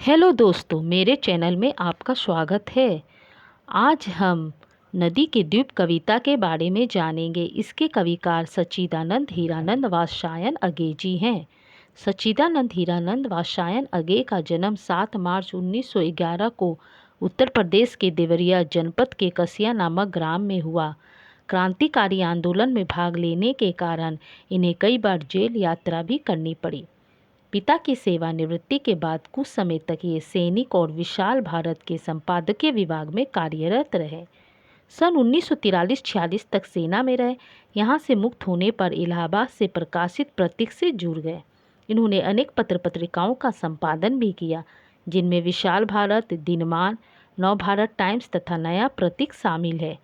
Hello दोस्तों, मेरे channel में आपका स्वागत है। आज हम नदी के द्वीप कविता के बारे में जानेंगे। इसके कविकार सच्चिदानंद हीरानंद वात्स्यायन अगे जी हैं। सच्चिदानंद हीरानंद वात्स्यायन अगे का जन्म 7 मार्च 1911 को उत्तर प्रदेश के देवरिया जनपद के कसिया नामक ग्राम में हुआ। क्रांतिकारी आंदोलन में भाग लेने के कारण इन्हें कई बार जेल यात्रा भी करनी पड़ी। पिता की सेवानिवृत्ति के बाद कुछ समय तक ये सैनिक और विशाल भारत के संपादकीय विभाग में कार्यरत रहे। सन 1943-46 तक सेना में रहे। यहाँ से मुक्त होने पर इलाहाबाद से प्रकाशित प्रतीक से जुड़ गए। इन्होंने अनेक पत्र पत्रिकाओं का संपादन भी किया, जिनमें विशाल भारत, दिनमान, नव भारत टाइम्स तथा नया प्रतीक शामिल है।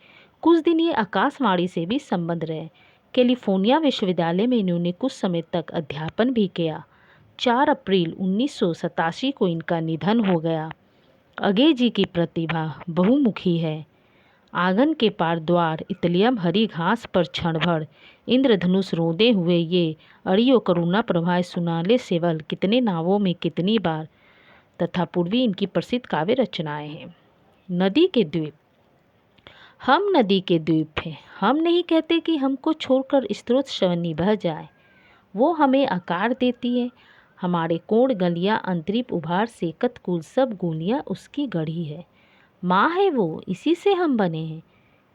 कुछ दिन ये आकाशवाणी से भी संबंध रहे। कैलिफोर्निया विश्वविद्यालय में इन्होंने कुछ समय तक अध्यापन भी किया। 4 अप्रैल 1987 को इनका निधन हो गया। अगे जी की प्रतिभा बहुमुखी है। आंगन के पार द्वार, इतलियम हरी घास पर क्षण भर, इंद्रधनुष रोदे हुए ये, अड़ियो करुणा प्रभाए सुनाले सेवल, कितने नावों में कितनी बार तथा पूर्वी इनकी प्रसिद्ध काव्य रचनाएं हैं। नदी के द्वीप। हम नदी के द्वीप हैं। हम नहीं कहते कि हमको छोड़कर स्रोत श्रवणी बह जाए। वो हमें आकार देती है। हमारे कोण गलियाँ अंतरिप उभार से कतकुल सब गोलियाँ उसकी गढ़ी है। माँ है वो, इसी से हम बने हैं,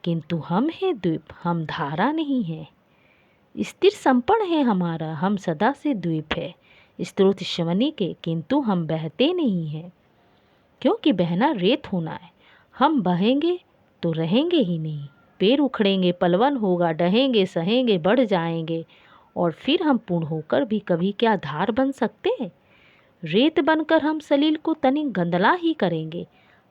किंतु हम हैं द्वीप, हम धारा नहीं है। स्थिर संपण है हमारा, हम सदा से द्वीप है, स्रोत श्रवणी के, किंतु हम बहते नहीं हैं। क्योंकि बहना रेत होना है। हम बहेंगे तो रहेंगे ही नहीं। पैर उखड़ेंगे, पलवन होगा, डहेंगे सहेंगे, बढ़ जाएंगे, और फिर हम पूर्ण होकर भी कभी क्या धार बन सकते हैं? रेत बनकर हम सलील को तनिक गंदला ही करेंगे,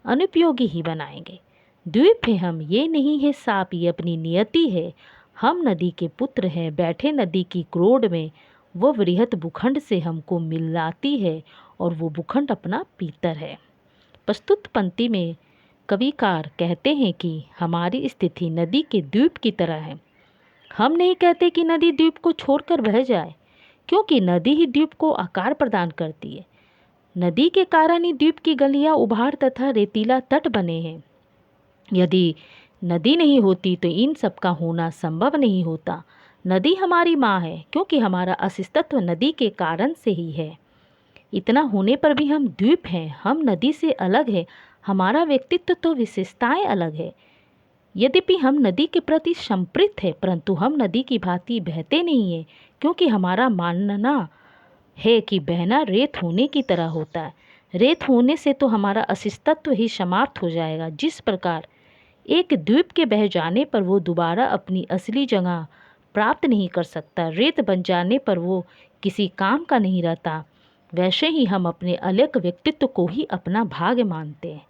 अनुपयोगी ही बनाएंगे। द्वीप है हम, ये नहीं है साप, ये अपनी नियति है। हम नदी के पुत्र हैं, बैठे नदी की क्रोड में। वो वृहत भूखंड से हमको मिलाती है, और वो भूखंड अपना पीतर है। प्रस्तुत पंक्ति में कविकार कहते हैं कि हमारी स्थिति नदी के द्वीप की तरह है। हम नहीं कहते कि नदी द्वीप को छोड़कर बह जाए, क्योंकि नदी ही द्वीप को आकार प्रदान करती है। नदी के कारण ही द्वीप की गलियां, उभार तथा रेतीला तट बने हैं। यदि नदी नहीं होती तो इन सब का होना संभव नहीं होता। नदी हमारी माँ है, क्योंकि हमारा अस्तित्व नदी के कारण से ही है। इतना होने पर भी हम द्वीप हैं। हम नदी से अलग है। हमारा व्यक्तित्व तो विशेषताएं अलग है। यद्यपि हम नदी के प्रति संप्रीत है, परंतु हम नदी की भांति बहते नहीं हैं, क्योंकि हमारा मानना है कि बहना रेत होने की तरह होता है। रेत होने से तो हमारा अस्तित्व ही समाप्त हो जाएगा। जिस प्रकार एक द्वीप के बह जाने पर वो दोबारा अपनी असली जगह प्राप्त नहीं कर सकता, रेत बन जाने पर वो किसी काम का नहीं रहता, वैसे ही हम अपने अलग व्यक्तित्व को ही अपना भाग्य मानते हैं।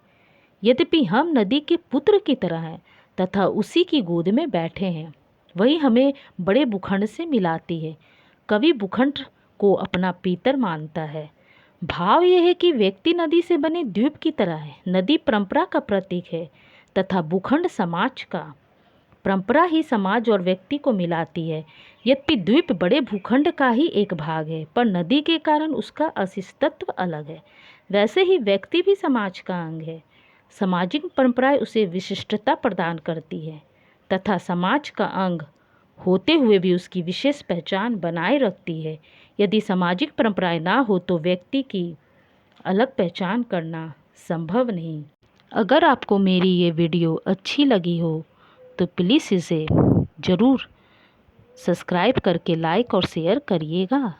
यद्यपि हम नदी के पुत्र की तरह हैं तथा उसी की गोद में बैठे हैं, वही हमें बड़े भूखंड से मिलाती है। कवि भूखंड को अपना पीतर मानता है। भाव यह है कि व्यक्ति नदी से बने द्वीप की तरह है। नदी परंपरा का प्रतीक है तथा भूखंड समाज का। परंपरा ही समाज और व्यक्ति को मिलाती है। यद्यपि द्वीप बड़े भूखंड का ही एक भाग है, पर नदी के कारण उसका अस्तित्व अलग है। वैसे ही व्यक्ति भी समाज का अंग है। सामाजिक परंपराएं उसे विशिष्टता प्रदान करती है तथा समाज का अंग होते हुए भी उसकी विशेष पहचान बनाए रखती है। यदि सामाजिक परंपराएं ना हो तो व्यक्ति की अलग पहचान करना संभव नहीं। अगर आपको मेरी ये वीडियो अच्छी लगी हो तो प्लीज़ इसे ज़रूर सब्सक्राइब करके लाइक और शेयर करिएगा।